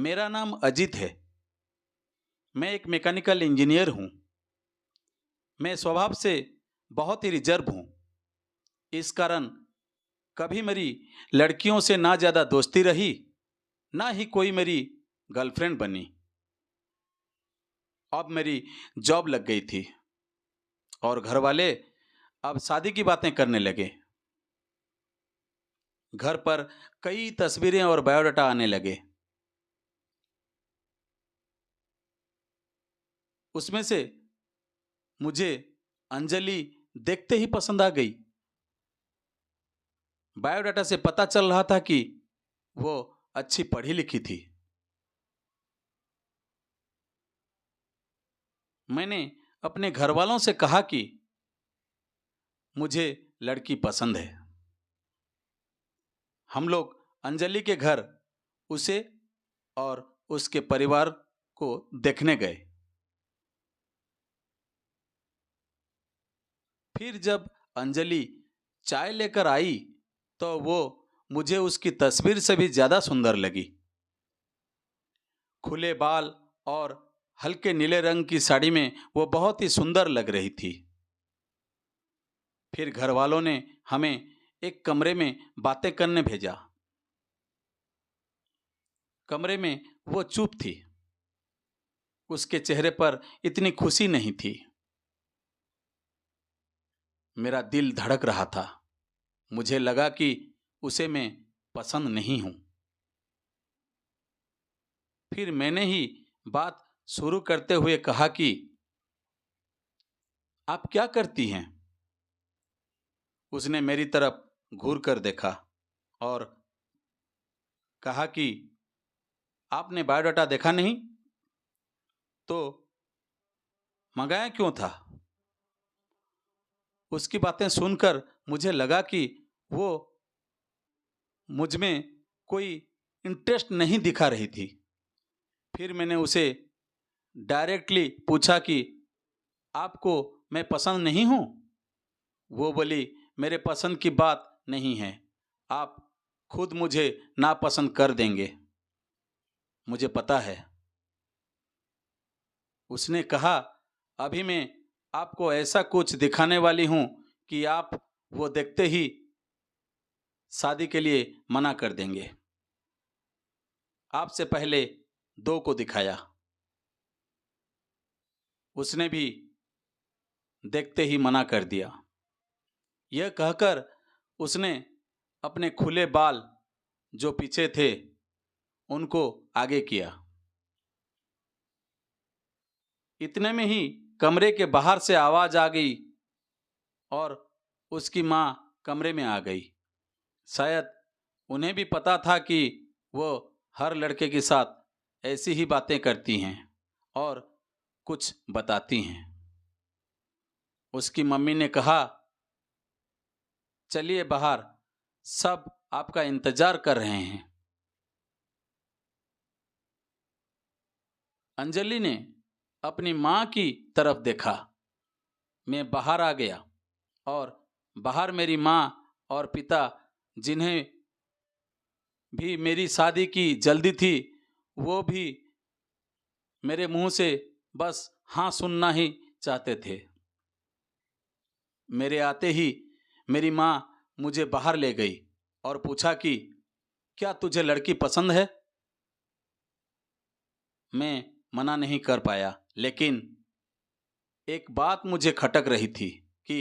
मेरा नाम अजित है। मैं एक मैकेनिकल इंजीनियर हूँ। मैं स्वभाव से बहुत ही रिजर्व हूँ। इस कारण कभी मेरी लड़कियों से ना ज़्यादा दोस्ती रही, ना ही कोई मेरी गर्लफ्रेंड बनी। अब मेरी जॉब लग गई थी और घर वाले अब शादी की बातें करने लगे। घर पर कई तस्वीरें और बायोडाटा आने लगे। उसमें से मुझे अंजलि देखते ही पसंद आ गई। बायोडाटा से पता चल रहा था कि वो अच्छी पढ़ी लिखी थी। मैंने अपने घर वालों से कहा कि मुझे लड़की पसंद है। हम लोग अंजलि के घर उसे और उसके परिवार को देखने गए। फिर जब अंजलि चाय लेकर आई तो वो मुझे उसकी तस्वीर से भी ज़्यादा सुंदर लगी। खुले बाल और हल्के नीले रंग की साड़ी में वो बहुत ही सुंदर लग रही थी। फिर घर वालों ने हमें एक कमरे में बातें करने भेजा। कमरे में वो चुप थी। उसके चेहरे पर इतनी खुशी नहीं थी। मेरा दिल धड़क रहा था। मुझे लगा कि उसे मैं पसंद नहीं हूं। फिर मैंने ही बात शुरू करते हुए कहा कि आप क्या करती हैं? उसने मेरी तरफ घूर कर देखा और कहा कि आपने बायोडाटा देखा नहीं तो मंगाया क्यों था? उसकी बातें सुनकर मुझे लगा कि वो मुझ में कोई इंटरेस्ट नहीं दिखा रही थी। फिर मैंने उसे डायरेक्टली पूछा कि आपको मैं पसंद नहीं हूँ? वो बोली मेरे पसंद की बात नहीं है, आप खुद मुझे नापसंद कर देंगे, मुझे पता है। उसने कहा अभी मैं आपको ऐसा कुछ दिखाने वाली हूँ कि आप वो देखते ही शादी के लिए मना कर देंगे। आपसे पहले दो को दिखाया। उसने भी देखते ही मना कर दिया। यह कहकर उसने अपने खुले बाल जो पीछे थे उनको आगे किया। इतने में ही कमरे के बाहर से आवाज आ गई और उसकी माँ कमरे में आ गई। शायद उन्हें भी पता था कि वो हर लड़के के साथ ऐसी ही बातें करती हैं और कुछ बताती हैं। उसकी मम्मी ने कहा चलिए बाहर, सब आपका इंतजार कर रहे हैं। अंजलि ने अपनी माँ की तरफ देखा। मैं बाहर आ गया और बाहर मेरी माँ और पिता, जिन्हें भी मेरी शादी की जल्दी थी, वो भी मेरे मुंह से बस हाँ सुनना ही चाहते थे। मेरे आते ही मेरी माँ मुझे बाहर ले गई और पूछा कि क्या तुझे लड़की पसंद है? मैं मना नहीं कर पाया, लेकिन एक बात मुझे खटक रही थी कि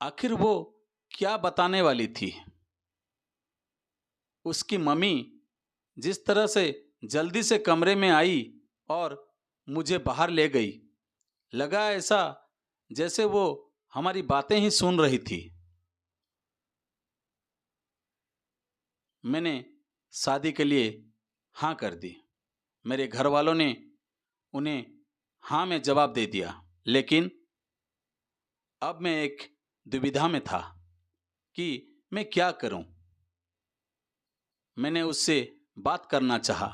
आखिर वो क्या बताने वाली थी। उसकी मम्मी जिस तरह से जल्दी से कमरे में आई और मुझे बाहर ले गई, लगा ऐसा जैसे वो हमारी बातें ही सुन रही थी। मैंने शादी के लिए हाँ कर दी। मेरे घर वालों ने उन्हें हाँ में जवाब दे दिया, लेकिन अब मैं एक दुविधा में था कि मैं क्या करूं। मैंने उससे बात करना चाहा।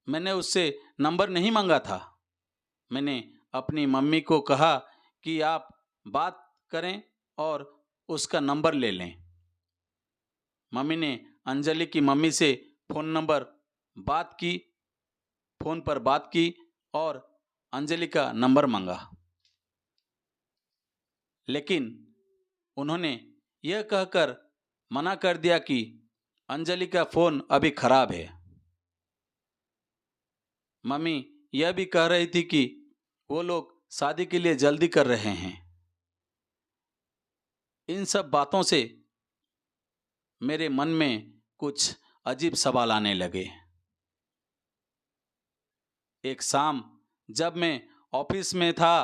मैंने उससे नंबर नहीं मांगा था। मैंने अपनी मम्मी को कहा कि आप बात करें और उसका नंबर ले लें। मम्मी ने अंजलि की मम्मी से फ़ोन पर बात की और अंजलि का नंबर मांगा, लेकिन उन्होंने यह कहकर मना कर दिया कि अंजलि का फ़ोन अभी खराब है। मम्मी यह भी कह रही थी कि वो लोग शादी के लिए जल्दी कर रहे हैं। इन सब बातों से मेरे मन में कुछ अजीब सवाल आने लगे। एक शाम जब मैं ऑफिस में था,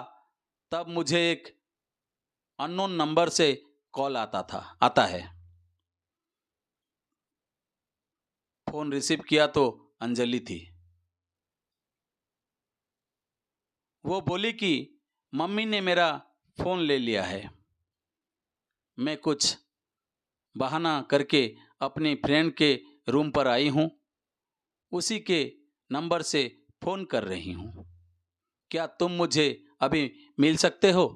तब मुझे एक अननोन नंबर से कॉल आता है। फ़ोन रिसीव किया तो अंजलि थी। वो बोली कि मम्मी ने मेरा फ़ोन ले लिया है। मैं कुछ बहाना करके अपनी फ्रेंड के रूम पर आई हूँ। उसी के नंबर से फ़ोन कर रही हूँ। क्या तुम मुझे अभी मिल सकते हो?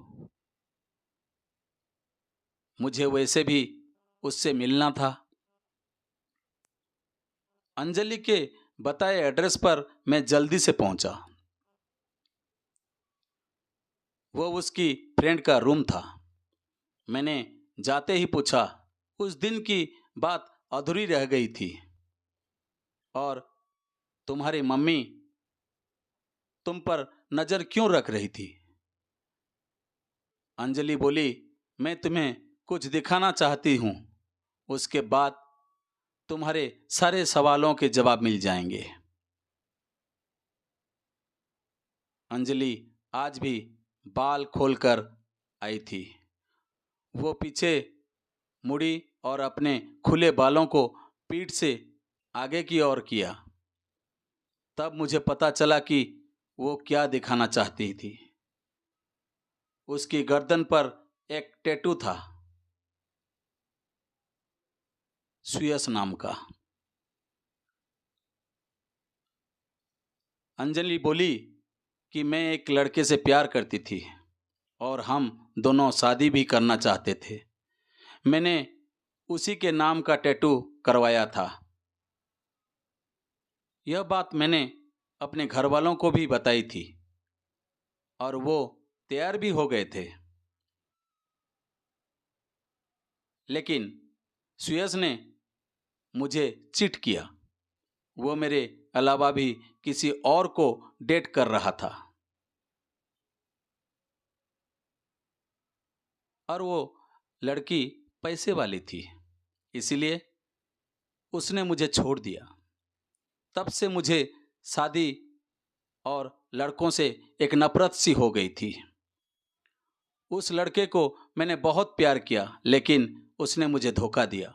मुझे वैसे भी उससे मिलना था। अंजलि के बताए एड्रेस पर मैं जल्दी से पहुंचा। वो उसकी फ्रेंड का रूम था। मैंने जाते ही पूछा, उस दिन की बात अधूरी रह गई थी और तुम्हारी मम्मी तुम पर नज़र क्यों रख रही थी? अंजलि बोली, मैं तुम्हें कुछ दिखाना चाहती हूँ, उसके बाद तुम्हारे सारे सवालों के जवाब मिल जाएंगे। अंजलि आज भी बाल खोलकर आई थी। वो पीछे मुड़ी और अपने खुले बालों को पीठ से आगे की ओर किया। तब मुझे पता चला कि वो क्या दिखाना चाहती थी। उसकी गर्दन पर एक टैटू था, सुयस नाम का। अंजलि बोली कि मैं एक लड़के से प्यार करती थी और हम दोनों शादी भी करना चाहते थे। मैंने उसी के नाम का टैटू करवाया था। यह बात मैंने अपने घर वालों को भी बताई थी और वो तैयार भी हो गए थे। लेकिन सुयस ने मुझे चीट किया। वो मेरे अलावा भी किसी और को डेट कर रहा था और वो लड़की पैसे वाली थी, इसीलिए उसने मुझे छोड़ दिया। तब से मुझे शादी और लड़कों से एक नफरत सी हो गई थी। उस लड़के को मैंने बहुत प्यार किया, लेकिन उसने मुझे धोखा दिया।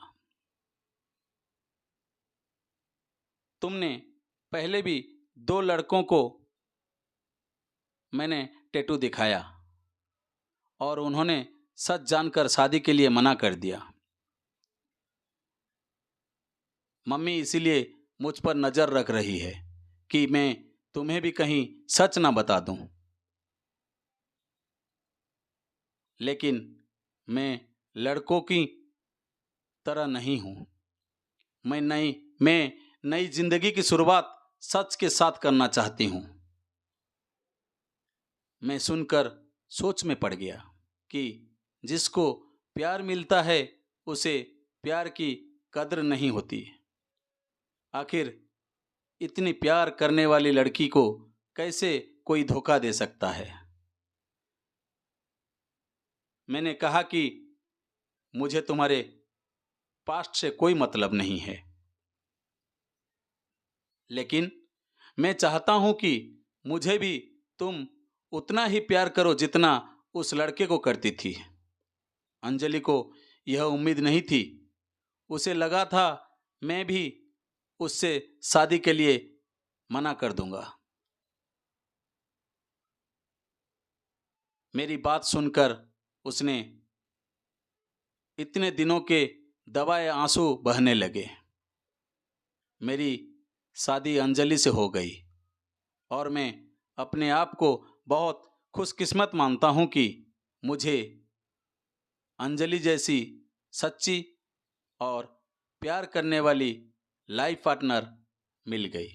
तुमने पहले भी 2 लड़कों को मैंने टैटू दिखाया और उन्होंने सच जानकर शादी के लिए मना कर दिया। मम्मी इसीलिए मुझ पर नज़र रख रही है कि मैं तुम्हें भी कहीं सच ना बता दूं। लेकिन मैं लड़कों की तरह नहीं हूं। मैं नई जिंदगी की शुरुआत सच के साथ करना चाहती हूं। मैं सुनकर सोच में पड़ गया कि जिसको प्यार मिलता है उसे प्यार की कद्र नहीं होती। आखिर इतनी प्यार करने वाली लड़की को कैसे कोई धोखा दे सकता है? मैंने कहा कि मुझे तुम्हारे पास्ट से कोई मतलब नहीं है, लेकिन मैं चाहता हूं कि मुझे भी तुम उतना ही प्यार करो जितना उस लड़के को करती थी। अंजलि को यह उम्मीद नहीं थी। उसे लगा था मैं भी उससे शादी के लिए मना कर दूंगा। मेरी बात सुनकर उसने इतने दिनों के दबाए आंसू बहने लगे। मेरी शादी अंजलि से हो गई और मैं अपने आप को बहुत खुशकिस्मत मानता हूँ कि मुझे अंजलि जैसी सच्ची और प्यार करने वाली लाइफ पार्टनर मिल गई।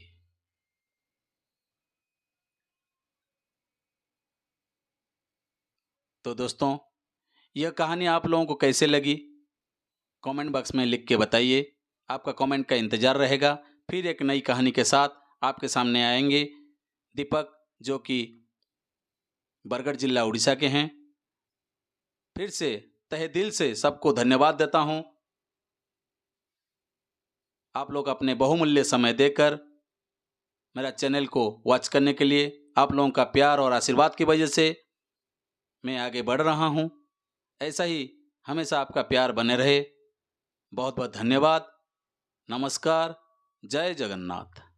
तो दोस्तों, यह कहानी आप लोगों को कैसे लगी कमेंट बॉक्स में लिख के बताइए। आपका कमेंट का इंतज़ार रहेगा। फिर एक नई कहानी के साथ आपके सामने आएंगे। दीपक, जो कि बरगढ़ जिला उड़ीसा के हैं। फिर से तहे दिल से सबको धन्यवाद देता हूं, आप लोग अपने बहुमूल्य समय देकर मेरा चैनल को वॉच करने के लिए। आप लोगों का प्यार और आशीर्वाद की वजह से मैं आगे बढ़ रहा हूं। ऐसा ही हमेशा आपका प्यार बने रहे। बहुत बहुत धन्यवाद। नमस्कार। जय जगन्नाथ।